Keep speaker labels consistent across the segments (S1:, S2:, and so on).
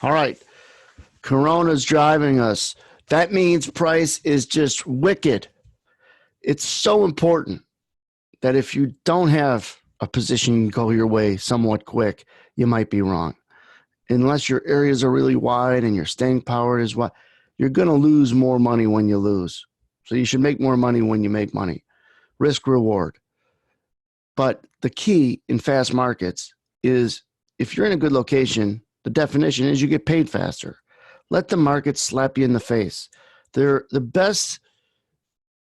S1: All right. Corona's driving us. That means price is just wicked. It's so important that if you don't have a position go your way somewhat quick, you might be wrong. Unless your areas are really wide and your staying power is wide, you're going to lose more money when you lose. So you should make more money when you make money. Risk reward. But the key in fast markets is if you're in a good location, the definition is you get paid faster. Let the market slap you in the face. They're the best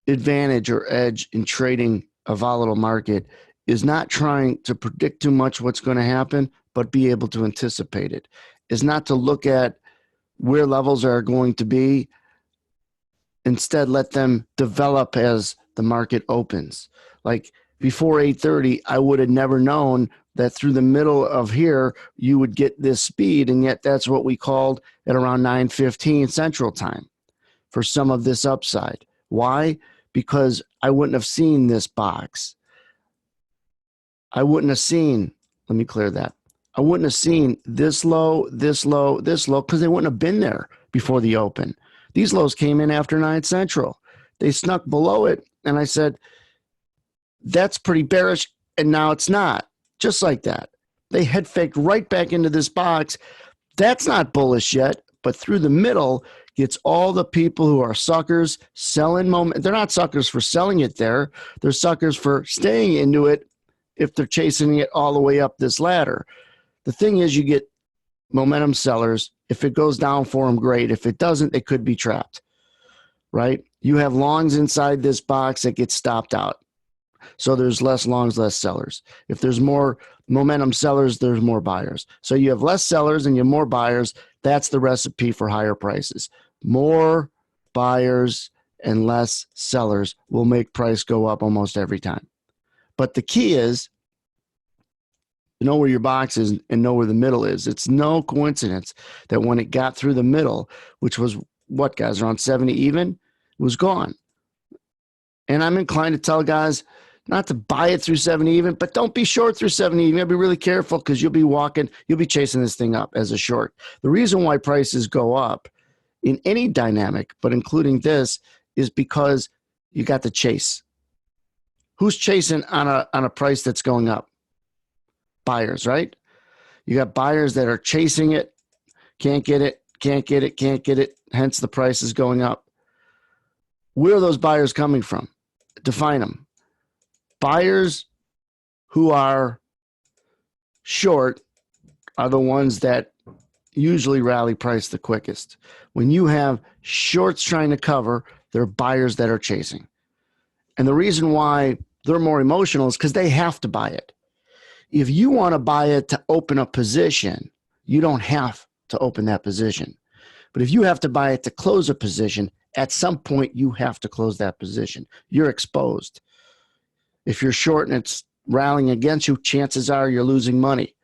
S1: advantage or edge in trading a volatile market is not trying to predict too much what's going to happen, but be able to anticipate it. Is not to look at where levels are going to be. Instead, let them develop as the market opens. Like before 8:30, I would have never known that through the middle of here, you would get this speed. And yet that's what we called at around 9:15 Central Time for some of this upside. Why? Because I wouldn't have seen this box. I wouldn't have seen, let me clear that. I wouldn't have seen this low, this low, this low, because they wouldn't have been there before the open. These lows came in after 9 Central. They snuck below it, and I said, that's pretty bearish, and now it's not. Just like that. They head faked right back into this box. That's not bullish yet, but through the middle gets all the people who are suckers selling moment. They're not suckers for selling it there. They're suckers for staying into it if they're chasing it all the way up this ladder. The thing is, you get momentum sellers. If it goes down for them, great. If it doesn't, they could be trapped, right? You have longs inside this box that get stopped out. So there's less longs, less sellers. If there's more momentum sellers, there's more buyers. So you have less sellers and you have more buyers. That's the recipe for higher prices. More buyers and less sellers will make price go up almost every time. But the key is to know where your box is and know where the middle is. It's no coincidence that when it got through the middle, which was what, guys, around 70 even, it was gone. And I'm inclined to tell guys not to buy it through 70 even, but don't be short through 70 even. You gotta be really careful because you'll be chasing this thing up as a short. The reason why prices go up in any dynamic, but including this, is because you got the chase. Who's chasing on a price that's going up? Buyers, right? You got buyers that are chasing it, can't get it, can't get it, can't get it, hence the price is going up. Where are those buyers coming from? Define them. Buyers who are short are the ones that usually rally price the quickest. When you have shorts trying to cover, they're buyers that are chasing. And the reason why they're more emotional is because they have to buy it. If you want to buy it to open a position, you don't have to open that position. But if you have to buy it to close a position, at some point you have to close that position. You're exposed. If you're short and it's rallying against you, chances are you're losing money,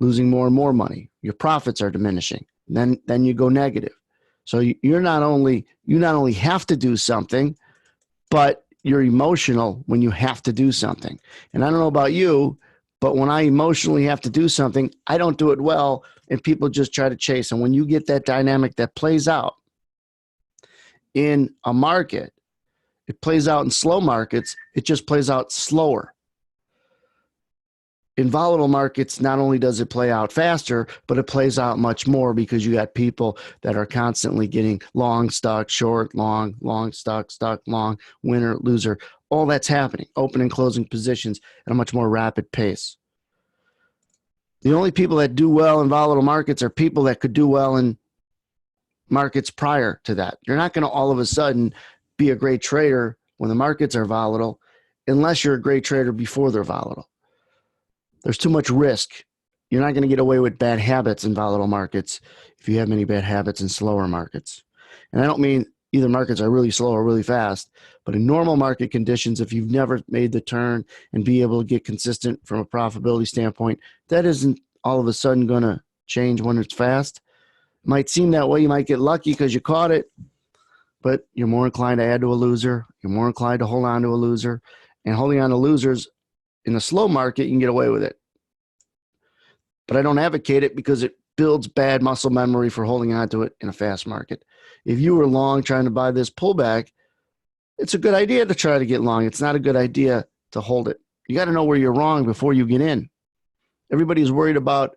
S1: losing more and more money. Your profits are diminishing. Then you go negative. So you not only have to do something, but you're emotional when you have to do something. And I don't know about you, but when I emotionally have to do something, I don't do it well, and people just try to chase. And when you get that dynamic that plays out in a market, it plays out in slow markets, it just plays out slower. In volatile markets, not only does it play out faster, but it plays out much more because you got people that are constantly getting long, stuck, short, long, stuck, long, winner, loser. All that's happening, open and closing positions at a much more rapid pace. The only people that do well in volatile markets are people that could do well in markets prior to that. You're not going to all of a sudden be a great trader when the markets are volatile unless you're a great trader before they're volatile. There's too much risk. You're not going to get away with bad habits in volatile markets if you have many bad habits in slower markets. And I don't mean either markets are really slow or really fast, but in normal market conditions, if you've never made the turn and be able to get consistent from a profitability standpoint, that isn't all of a sudden going to change when it's fast. It might seem that way. You might get lucky because you caught it, but you're more inclined to add to a loser. You're more inclined to hold on to a loser. And holding on to losers in a slow market, you can get away with it. But I don't advocate it because it builds bad muscle memory for holding on to it in a fast market. If you were long trying to buy this pullback, it's a good idea to try to get long. It's not a good idea to hold it. You got to know where you're wrong before you get in. Everybody's worried about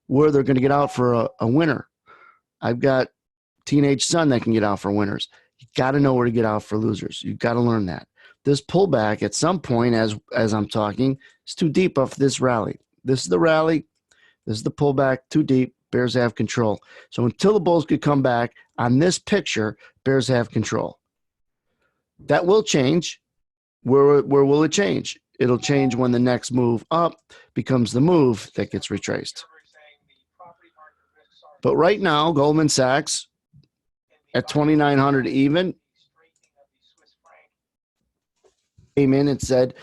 S1: where they're going to get out for a winner. I've got a teenage son that can get out for winners. You got to know where to get out for losers. You've got to learn that. This pullback at some point, as I'm talking, is too deep off this rally. This is the rally. This is the pullback, too deep. Bears have control. So until the bulls could come back on this picture, Bears have control. That will change. Where will it change? It'll change when the next move up becomes the move that gets retraced. But right now, Goldman Sachs at 2,900 even came in and said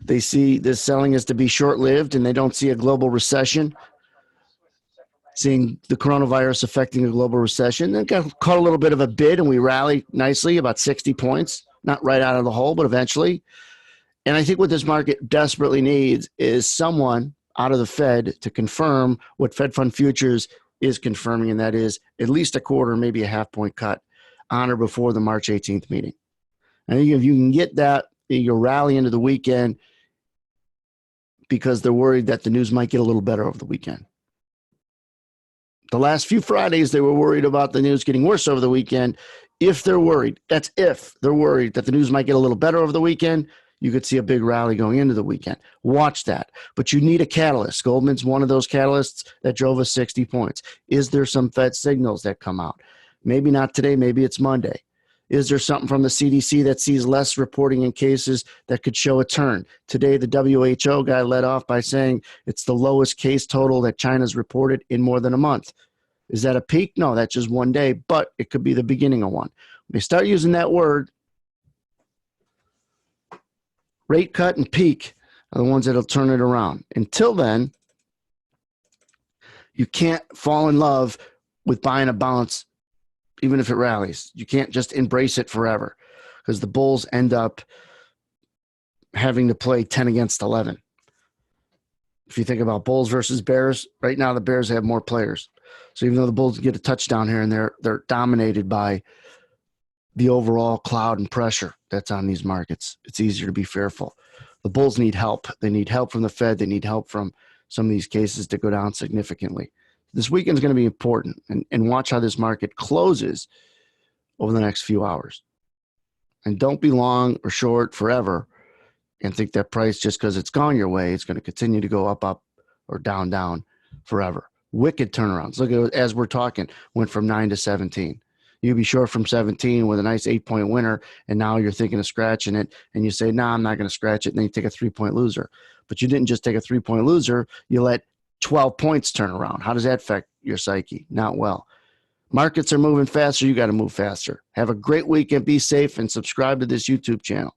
S1: they see this selling as to be short-lived and they don't see a global recession, seeing the coronavirus affecting a global recession. Then got caught a little bit of a bid and we rallied nicely, about 60 points, not right out of the hole, but eventually. And I think what this market desperately needs is someone out of the Fed to confirm what Fed Fund Futures is confirming, and that is at least a quarter, maybe a half-point cut on or before the March 18th meeting. I think if you can get that, you'll rally into the weekend because they're worried that the news might get a little better over the weekend. The last few Fridays, they were worried about the news getting worse over the weekend. If they're worried, that's if they're worried that the news might get a little better over the weekend, you could see a big rally going into the weekend. Watch that. But you need a catalyst. Goldman's one of those catalysts that drove us 60 points. Is there some Fed signals that come out? Maybe not today. Maybe it's Monday. Is there something from the CDC that sees less reporting in cases that could show a turn? Today, the WHO guy led off by saying it's the lowest case total that China's reported in more than a month. Is that a peak? No, that's just one day, but it could be the beginning of one. When they start using that word, rate cut and peak are the ones that'll turn it around. Until then, you can't fall in love with buying a bounce, even if it rallies. You can't just embrace it forever because the bulls end up having to play 10 against 11. If you think about bulls versus bears, right now the Bears have more players. So even though the bulls get a touchdown here and there, they're dominated by the overall cloud and pressure that's on these markets. It's easier to be fearful. The bulls need help. They need help from the Fed. They need help from some of these cases to go down significantly. This weekend is going to be important, and watch how this market closes over the next few hours. And don't be long or short forever and think that price, just because it's gone your way, it's going to continue to go up, or down forever. Wicked turnarounds. Look at it as we're talking, went from 9 to 17. You'd be short from 17 with a nice 8-point winner, and now you're thinking of scratching it, and you say, I'm not going to scratch it, and then you take a 3-point loser. But you didn't just take a 3-point loser. You let 12 points turn around. How does that affect your psyche? Not well. Markets are moving faster. You got to move faster. Have a great weekend. Be safe and subscribe to this YouTube channel.